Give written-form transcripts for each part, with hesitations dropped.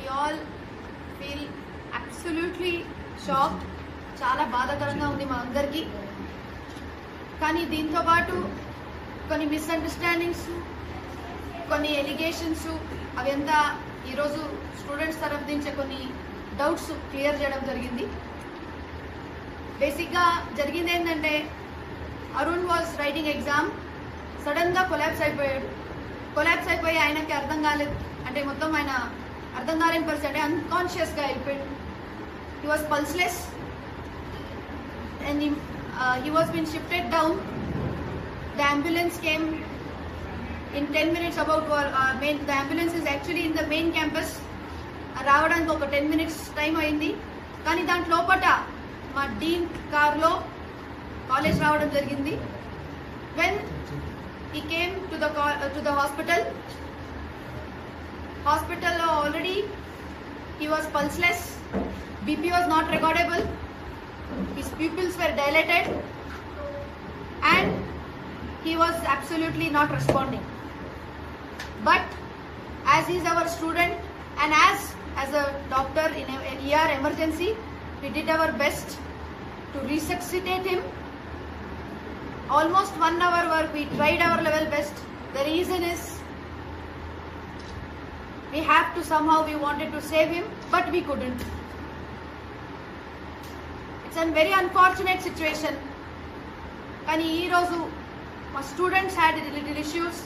we all feel absolutely shocked. చాలా బాధాకరంగా ఉంది మా అందరికీ. కానీ దీంతో పాటు కొన్ని మిస్అండర్స్టాండింగ్స్, కొన్ని ఎలిగేషన్స్ అవంతా ఈరోజు స్టూడెంట్స్ తరఫు నుంచి కొన్ని డౌట్స్ క్లియర్ చేయడం జరిగింది. బేసిక్గా జరిగింది ఏంటంటే, అరుణ్ వాజ్ రైటింగ్ ఎగ్జామ్, సడన్గా కొలాప్స్ అయిపోయాడు. కొలాప్స్ అయిపోయి ఆయనకి అర్థం కాలేదు, అంటే మొత్తం ఆయన అర్థం కాలేని పరిస్థితి, అంటే అన్కాన్షియస్గా అయిపోయాడు. He was pulseless and he was been shifted down. The ambulance came in 10 minutes about the ambulance is actually in the main campus. రావడానికి ఒక 10 minutes టైం అయింది. కానీ దాంట్లో లోపట మా డీన్ కార్లో కాలేజ్ రావడం జరిగింది. when he came to the hospital already he was pulseless, BP was not recordable, his pupils were dilated and he was absolutely not responding. But as he is our student and as a doctor in an ER emergency, we did our best to resuscitate him. Almost 1 hour work, we tried our level best. The reason is we have to somehow, we wanted to save him but we couldn't. It's a very unfortunate situation. కానీ ఈరోజు మా students had little issues,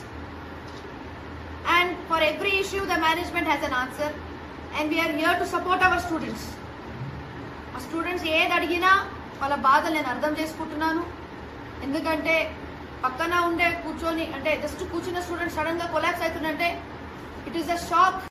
and for every issue the management has an answer, and we are here to support our students. మా students ఏది అడిగినా వాళ్ళ బాధలు నేను అర్థం చేసుకుంటున్నాను. ఎందుకంటే పక్కన ఉండే కూర్చొని, అంటే జస్ట్ కూర్చున్న స్టూడెంట్ సడన్గా కొలాప్స్ అవుతుందంటే ఇట్ ఈస్ అ షాక్.